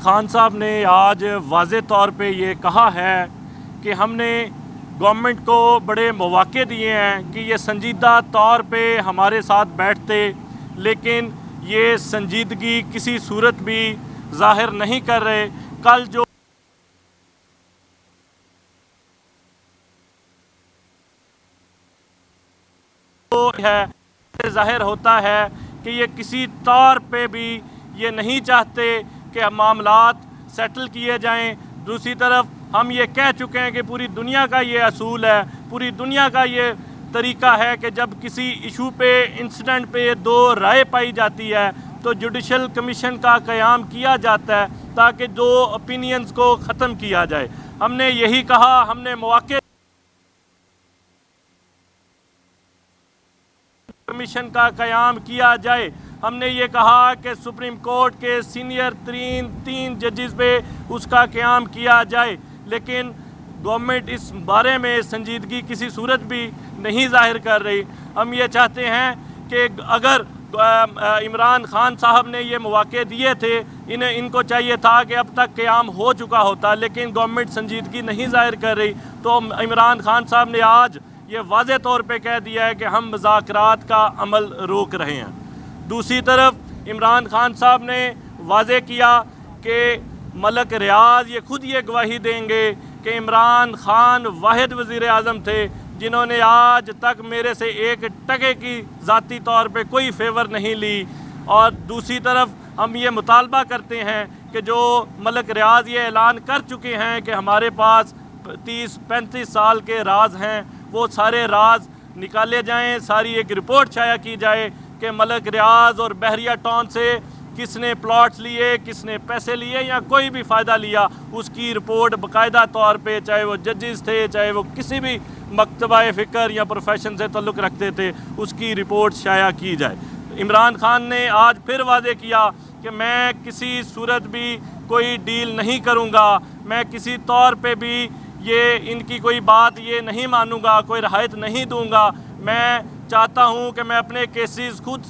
खान साहब ने आज वाज़े तौर पे ये कहा है कि हमने गवर्नमेंट को बड़े मौक़े दिए हैं कि ये संजीदा तौर पे हमारे साथ बैठते, लेकिन ये संजीदगी किसी सूरत भी ज़ाहिर नहीं कर रहे। कल जो है ज़ाहिर होता है कि ये किसी तौर पे भी ये नहीं चाहते कि मामलात सेटल किए जाएं। दूसरी तरफ हम ये कह चुके हैं कि पूरी दुनिया का ये असूल है, पूरी दुनिया का ये तरीका है कि जब किसी इशू पे, इंसिडेंट पे दो राय पाई जाती है तो जुडिशल कमीशन का क़याम किया जाता है ताकि दो ओपिनियंस को ख़त्म किया जाए। हमने यही कहा, हमने मौक़े कमीशन का क़याम किया जाए। हमने ये कहा कि सुप्रीम कोर्ट के सीनियर तीन जजेस पे उसका क़याम किया जाए, लेकिन गवर्नमेंट इस बारे में संजीदगी किसी सूरत भी नहीं ज़ाहिर कर रही। हम ये चाहते हैं कि अगर इमरान खान साहब ने ये मौक़े दिए थे, इनको चाहिए था कि अब तक क़याम हो चुका होता, लेकिन गवर्नमेंट संजीदगी नहीं ज़ाहिर कर रही। तो इमरान खान साहब ने आज ये वाज़े तौर पे कह दिया है कि हम मुज़ाकरात का अमल रोक रहे हैं। दूसरी तरफ इमरान खान साहब ने वाज़े किया कि मलक रियाज ये खुद ये गवाही देंगे कि इमरान खान वाहिद वज़ीर आज़म थे जिन्होंने आज तक मेरे से एक टके की ज़ाती तौर पे कोई फेवर नहीं ली। और दूसरी तरफ हम ये मुतालबा करते हैं कि जो मलक रियाज ये ऐलान कर चुके हैं कि हमारे पास 30-35 साल के राज हैं, वो सारे राज निकाले जाएं, सारी एक रिपोर्ट शाया की जाए कि मलक रियाज और बहरिया टाउन से किसने प्लॉट्स लिए, किसने पैसे लिए या कोई भी फ़ायदा लिया, उसकी रिपोर्ट बाकायदा तौर पे, चाहे वो जजेस थे, चाहे वो किसी भी मकतबा फ़िक्र या प्रोफेशन से ताल्लुक़ रखते थे, उसकी रिपोर्ट शाया की जाए। इमरान खान ने आज फिर वादे किया कि मैं किसी सूरत भी कोई डील नहीं करूँगा, मैं किसी तौर पे भी ये इनकी कोई बात ये नहीं मानूंगा, कोई रियायत नहीं दूंगा। मैं चाहता हूं कि मैं अपने केसेस खुद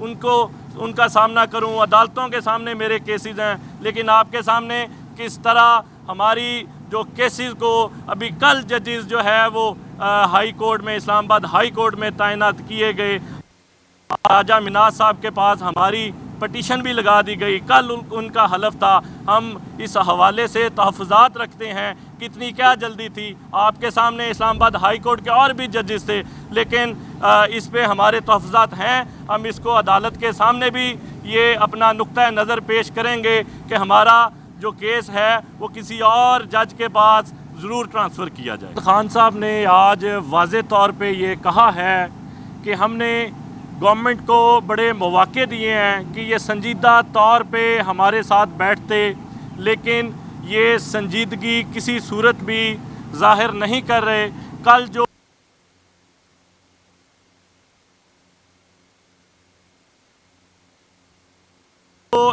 उनका सामना करूं, अदालतों के सामने मेरे केसेस हैं, लेकिन आपके सामने किस तरह हमारी जो केसेस को अभी कल जजेस जो है वो हाई कोर्ट में, इस्लामाबाद हाई कोर्ट में तैनात किए गए। राजा मिनाज साहब के पास हमारी पटिशन भी लगा दी गई, कल उनका हलफ था। हम इस हवाले से तहफ़्फ़ुज़ात रखते हैं कि इतनी क्या जल्दी थी। आपके सामने इस्लामाबाद हाई कोर्ट के और भी जजेस थे, लेकिन इस पे हमारे तहफ़्फ़ुज़ात हैं। हम इसको अदालत के सामने भी ये अपना नुक्ता नज़र पेश करेंगे कि हमारा जो केस है वो किसी और जज के पास ज़रूर ट्रांसफ़र किया जाए। खान साहब ने आज वाज़े तौर पे ये कहा है कि हमने गवर्नमेंट को बड़े मौक़े दिए हैं कि ये संजीदा तौर पे हमारे साथ बैठते, लेकिन ये संजीदगी किसी सूरत भी ज़ाहिर नहीं कर रहे। कल जो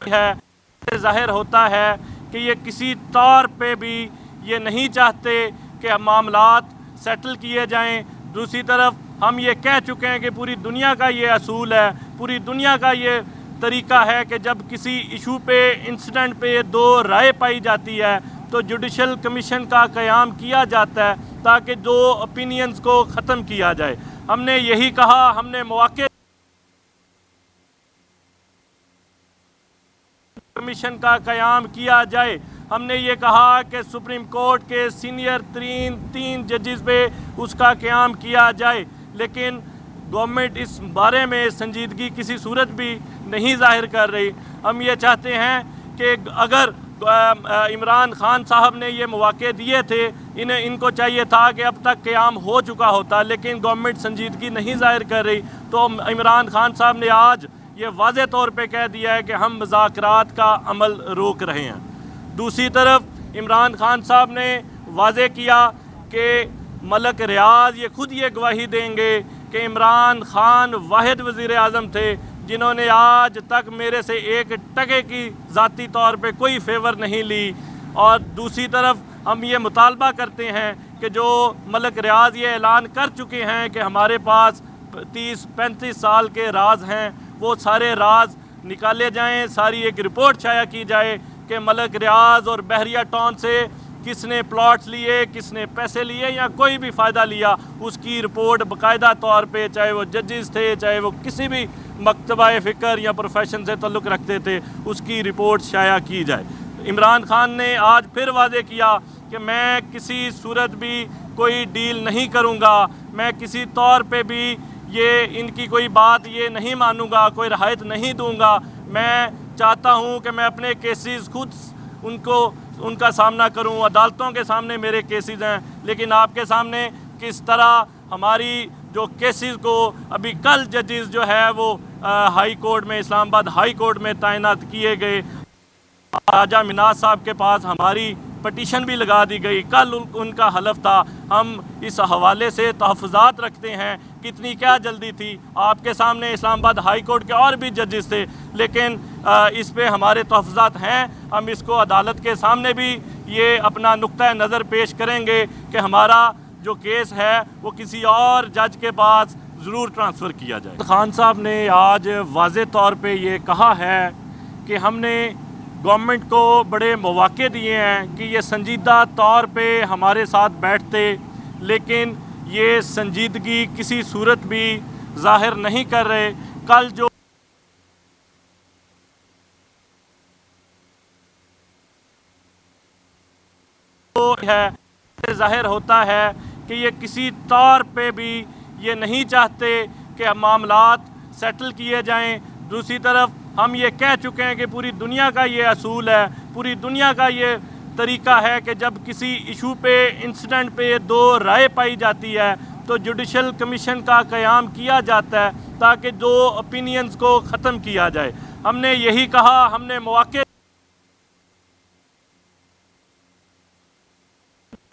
है ज़ाहिर होता है कि ये किसी तौर पे भी ये नहीं चाहते कि मामलात सेटल किए जाएं। दूसरी तरफ हम ये कह चुके हैं कि पूरी दुनिया का ये असूल है, पूरी दुनिया का ये तरीका है कि जब किसी इशू पे, इंसिडेंट पे दो राय पाई जाती है तो जुडिशल कमीशन का क़याम किया जाता है ताकि दो ओपिनियंस को ख़त्म किया जाए। हमने यही कहा, हमने मौक़े कमीशन का क़याम किया जाए। हमने ये कहा कि सुप्रीम कोर्ट के सीनियर तीन जजेस पे उसका क़याम किया जाए, लेकिन गवर्नमेंट इस बारे में संजीदगी किसी सूरत भी नहीं ज़ाहिर कर रही। हम ये चाहते हैं कि अगर इमरान खान साहब ने ये मौक़े दिए थे, इनको चाहिए था कि अब तक क़याम हो चुका होता, लेकिन गवर्नमेंट संजीदगी नहीं ज़ाहिर कर रही। तो इमरान खान साहब ने आज ये वाज़े तौर पे कह दिया है कि हम मुज़ाकरात का अमल रोक रहे हैं। दूसरी तरफ इमरान खान साहब ने वाज़े किया कि मलक रियाज ये खुद ये गवाही देंगे कि इमरान खान वाहिद वज़ीर आज़म थे जिन्होंने आज तक मेरे से एक टके की ज़ाती तौर पे कोई फेवर नहीं ली। और दूसरी तरफ हम ये मुतालबा करते हैं कि जो मलक रियाज ये ऐलान कर चुके हैं कि हमारे पास 30-35 साल के राज हैं, वो सारे राज निकाले जाएं, सारी एक रिपोर्ट शाया की जाए कि मलक रियाज और बहरिया टाउन से किसने प्लॉट्स लिए, किसने पैसे लिए या कोई भी फ़ायदा लिया, उसकी रिपोर्ट बाकायदा तौर पे, चाहे वो जजेस थे, चाहे वो किसी भी मकतबा फ़िक्र या प्रोफेशन से ताल्लुक़ रखते थे, उसकी रिपोर्ट शाया की जाए। इमरान खान ने आज फिर वादे किया कि मैं किसी सूरत भी कोई डील नहीं करूँगा, मैं किसी तौर पे भी ये इनकी कोई बात ये नहीं मानूँगा, कोई रियायत नहीं दूँगा। मैं चाहता हूँ कि मैं अपने केसेस खुद उनका सामना करूं, अदालतों के सामने मेरे केसेस हैं, लेकिन आपके सामने किस तरह हमारी जो केसेस को अभी कल जजेस जो है वो हाई कोर्ट में, इस्लामाबाद हाई कोर्ट में तैनात किए गए। राजा मिनाज साहब के पास हमारी पटिशन भी लगा दी गई, कल उनका हलफ था। हम इस हवाले से तहफ़्फ़ुज़ात रखते हैं, कितनी क्या जल्दी थी। आपके सामने इस्लामाबाद हाई कोर्ट के और भी जजेस थे, लेकिन इस पे हमारे तहफ़्फ़ुज़ात हैं। हम इसको अदालत के सामने भी ये अपना नुक्ता नज़र पेश करेंगे कि हमारा जो केस है वो किसी और जज के पास ज़रूर ट्रांसफ़र किया जाए। खान साहब ने आज वाज़े तौर पे ये कहा है कि हमने गवर्नमेंट को बड़े मौक़े दिए हैं कि ये संजीदा तौर पे हमारे साथ बैठते, लेकिन ये संजीदगी किसी सूरत भी ज़ाहिर नहीं कर रहे। कल जो है ज़ाहिर होता है कि ये किसी तौर पे भी ये नहीं चाहते कि मामलात सेटल किए जाएं। दूसरी तरफ हम ये कह चुके हैं कि पूरी दुनिया का ये असूल है, पूरी दुनिया का ये तरीका है कि जब किसी इशू पे, इंसिडेंट पे दो राय पाई जाती है तो जुडिशल कमीशन का क़याम किया जाता है ताकि दो ओपिनियंस को ख़त्म किया जाए। हमने यही कहा, हमने मौक़े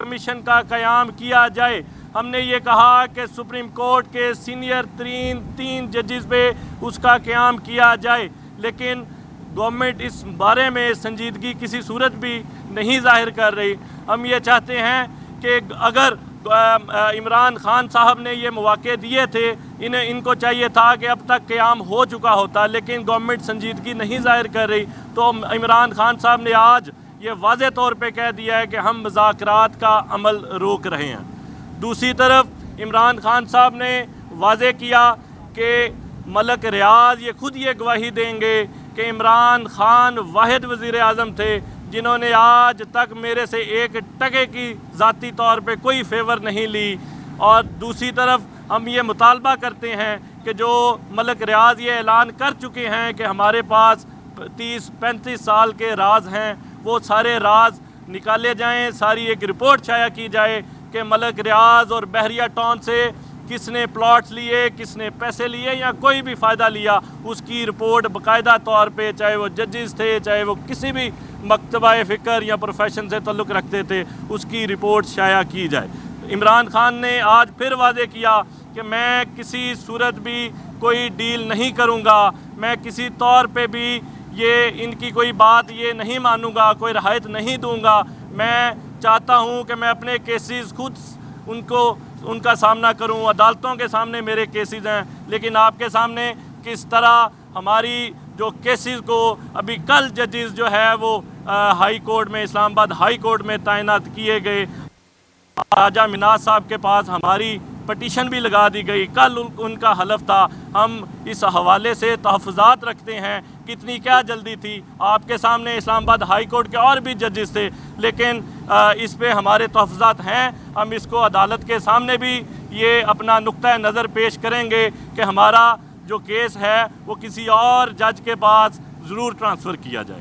कमीशन का क़याम किया जाए। हमने ये कहा कि सुप्रीम कोर्ट के सीनियर तीन जजेस पे उसका क़याम किया जाए, लेकिन गवर्नमेंट इस बारे में संजीदगी किसी सूरत भी नहीं ज़ाहिर कर रही। हम ये चाहते हैं कि अगर इमरान खान साहब ने ये मौक़े दिए थे, इनको चाहिए था कि अब तक क़याम हो चुका होता, लेकिन गवर्नमेंट संजीदगी नहीं ज़ाहिर कर रही। तो इमरान खान साहब ने आज ये वाज़े तौर पे कह दिया है कि हम मुज़ाकरात का अमल रोक रहे हैं। दूसरी तरफ इमरान खान साहब ने वाज़े किया कि मलक रियाज ये खुद ये गवाही देंगे कि इमरान खान वाहिद वज़ीर आज़म थे जिन्होंने आज तक मेरे से एक टके की ज़ाती तौर पे कोई फेवर नहीं ली। और दूसरी तरफ हम ये मुतालबा करते हैं कि जो मलक रियाज ये ऐलान कर चुके हैं कि हमारे पास 30-35 साल के राज हैं, वो सारे राज निकाले जाएं, सारी एक रिपोर्ट शाया की जाए कि मलक रियाज और बहरिया टाउन से किसने प्लॉट्स लिए, किसने पैसे लिए या कोई भी फ़ायदा लिया, उसकी रिपोर्ट बाकायदा तौर पे, चाहे वो जजेस थे, चाहे वो किसी भी मकतबा फ़िक्र या प्रोफेशन से ताल्लुक़ रखते थे, उसकी रिपोर्ट शाया की जाए। इमरान खान ने आज फिर वादे किया कि मैं किसी सूरत भी कोई डील नहीं करूँगा, मैं किसी तौर पे भी ये इनकी कोई बात ये नहीं मानूँगा, कोई रियायत नहीं दूँगा। मैं चाहता हूँ कि मैं अपने केसेस खुद उनका सामना करूं, अदालतों के सामने मेरे केसेस हैं, लेकिन आपके सामने किस तरह हमारी जो केसेस को अभी कल जजेस जो है वो हाई कोर्ट में, इस्लामाबाद हाई कोर्ट में तैनात किए गए। राजा मिनाज साहब के पास हमारी पटिशन भी लगा दी गई, कल उनका हलफ था। हम इस हवाले से तहफ़्फ़ुज़ात रखते हैं, कितनी क्या जल्दी थी। आपके सामने इस्लामाबाद हाई कोर्ट के और भी जजेस थे, लेकिन इस पे हमारे तहफ़्फ़ुज़ात हैं। हम इसको अदालत के सामने भी ये अपना नुक्ता नज़र पेश करेंगे कि हमारा जो केस है वो किसी और जज के पास ज़रूर ट्रांसफ़र किया जाए।